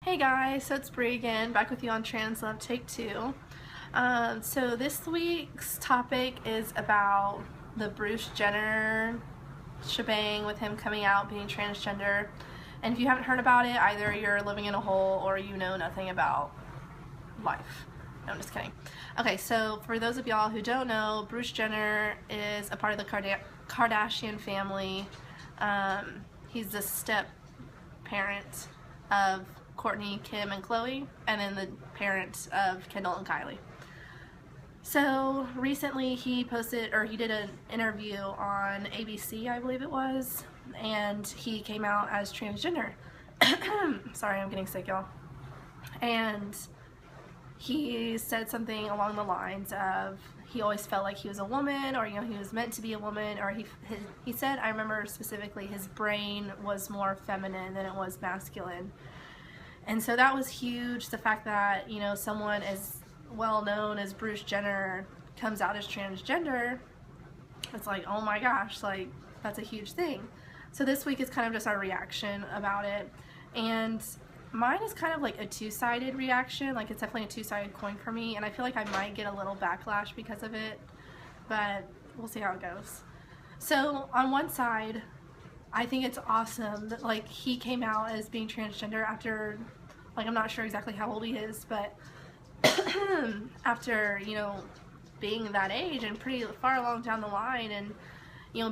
Hey guys, so it's Bree again, back with you on Translove Take 2. So this week's topic is about the Bruce Jenner shebang with him coming out being transgender. And if you haven't heard about it, either you're living in a hole or you know nothing about life. No, I'm just kidding. Okay, so for those of y'all who don't know, Bruce Jenner is a part of the Kardashian family. He's the step parent of Kourtney, Kim, and Khloe, and then the parents of Kendall and Kylie. So recently he did an interview on ABC, I believe it was, and he came out as transgender. Sorry, I'm getting sick, y'all. And he said something along the lines of he always felt like he was a woman, or he was meant to be a woman, or he said, I remember specifically, his brain was more feminine than it was masculine. And so that was huge, the fact that, someone as well known as Bruce Jenner comes out as transgender. It's like, oh my gosh, like, that's a huge thing. So this week is kind of just our reaction about it. And mine is kind of like a two-sided reaction. Like, it's definitely a two-sided coin for me. And I feel like I might get a little backlash because of it. But we'll see how it goes. So on one side, I think it's awesome that, like, he came out as being transgender after, like, I'm not sure exactly how old he is, but after, being that age and pretty far along down the line, and,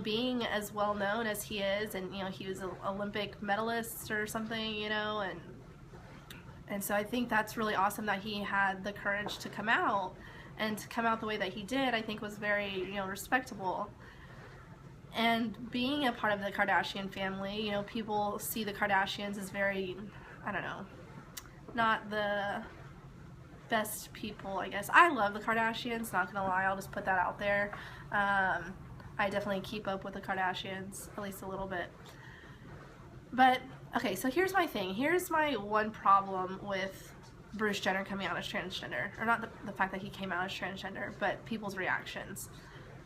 being as well known as he is, and, he was an Olympic medalist or something, and so I think that's really awesome that he had the courage to come out, and to come out the way that he did, I think was very, respectable. And being a part of the Kardashian family, people see the Kardashians as very, I don't know, not the best people, I guess. I love the Kardashians, not gonna lie, I'll just put that out there. I definitely keep up with the Kardashians, at least a little bit. But, okay, so here's my thing. Here's my one problem with Bruce Jenner coming out as transgender. Or not the fact that he came out as transgender, but people's reactions.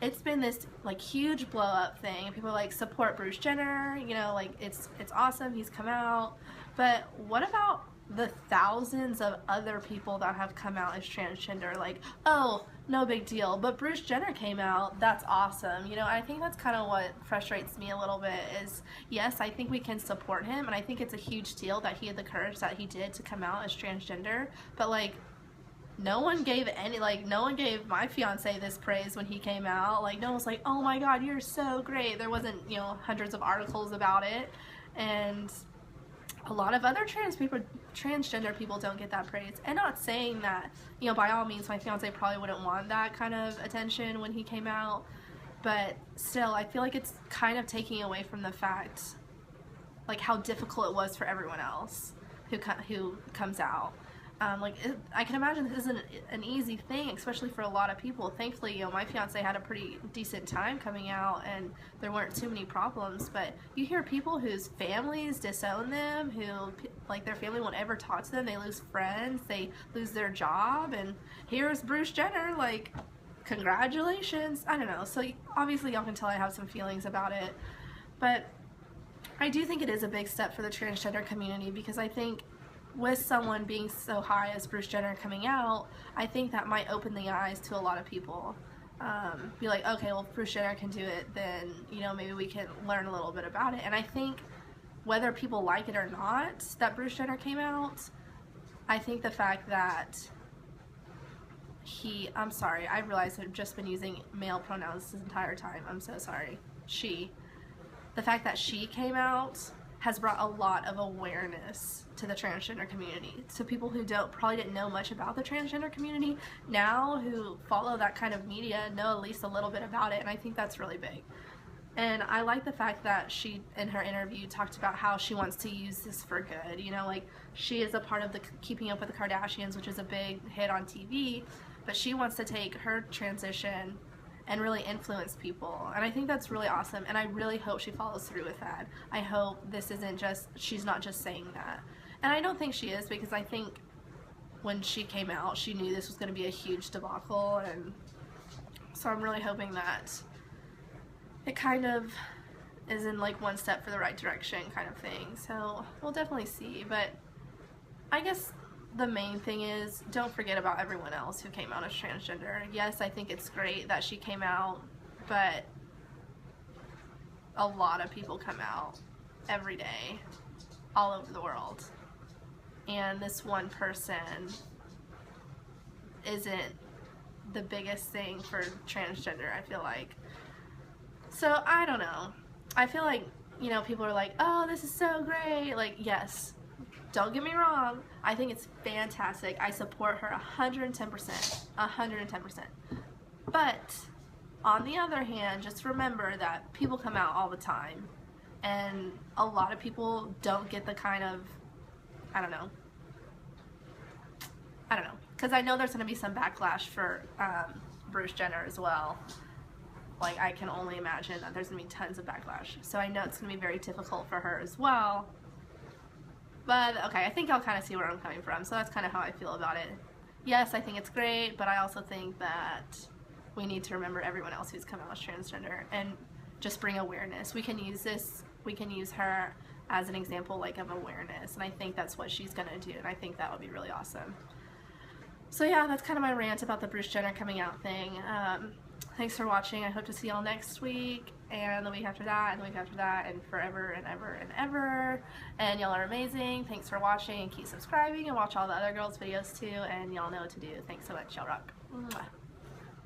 It's been this, like, huge blow up thing. People are like, support Bruce Jenner, like, it's awesome, he's come out. But what about the thousands of other people that have come out as transgender? Like, oh, no big deal, but Bruce Jenner came out, that's awesome. I think that's kind of what frustrates me a little bit is, yes, I think we can support him, and I think it's a huge deal that he had the courage that he did to come out as transgender, but, like, no one gave my fiance this praise when he came out. Like, no one was like, oh my god, you're so great. There wasn't, hundreds of articles about it. And a lot of other transgender people don't get that praise. And not saying that, by all means, my fiance probably wouldn't want that kind of attention when he came out. But still, I feel like it's kind of taking away from the fact, like, how difficult it was for everyone else who comes out. I can imagine this isn't an easy thing, especially for a lot of people. Thankfully, my fiance had a pretty decent time coming out, and there weren't too many problems. But you hear people whose families disown them, who, like, their family won't ever talk to them. They lose friends, they lose their job, and here's Bruce Jenner, like, congratulations. I don't know. So obviously, y'all can tell I have some feelings about it, but I do think it is a big step for the transgender community, because I think with someone being so high as Bruce Jenner coming out, I think that might open the eyes to a lot of people. Be like, okay, well, if Bruce Jenner can do it, then, maybe we can learn a little bit about it. And I think whether people like it or not that Bruce Jenner came out, I think the fact that I'm sorry, I realized I've just been using male pronouns this entire time. I'm so sorry. The fact that she came out has brought a lot of awareness to the transgender community. So people who probably didn't know much about the transgender community, now who follow that kind of media, know at least a little bit about it, and I think that's really big. And I like the fact that she, in her interview, talked about how she wants to use this for good. Like, she is a part of the Keeping Up with the Kardashians, which is a big hit on TV, but she wants to take her transition and really influence people, and I think that's really awesome, and I really hope she follows through with that. I hope this isn't just, she's not just saying that, and I don't think she is, because I think when she came out, she knew this was going to be a huge debacle, and so I'm really hoping that it kind of is in, like, one step for the right direction kind of thing. So we'll definitely see. But I guess the main thing is, don't forget about everyone else who came out as transgender. Yes, I think it's great that she came out, but a lot of people come out every day, all over the world. And this one person isn't the biggest thing for transgender, I feel like. So, I don't know. I feel like, you know, people are like, oh, this is so great. Like, yes. Don't get me wrong, I think it's fantastic. I support her 110%. 110%. But, on the other hand, just remember that people come out all the time. And a lot of people don't get the kind of, I don't know. Because I know there's going to be some backlash for Bruce Jenner as well. Like, I can only imagine that there's going to be tons of backlash. So I know it's going to be very difficult for her as well. But, okay, I think y'all kind of see where I'm coming from, so that's kind of how I feel about it. Yes, I think it's great, but I also think that we need to remember everyone else who's come out as transgender and just bring awareness. We can use this, we can use her as an example, like, of awareness, and I think that's what she's going to do, and I think that would be really awesome. So, yeah, that's kind of my rant about the Bruce Jenner coming out thing. Thanks for watching. I hope to see y'all next week, and the week after that, and the week after that, and forever and ever and ever. And y'all are amazing. Thanks for watching, and keep subscribing, and watch all the other girls' videos too, and y'all know what to do. Thanks so much. Y'all rock. Mwah.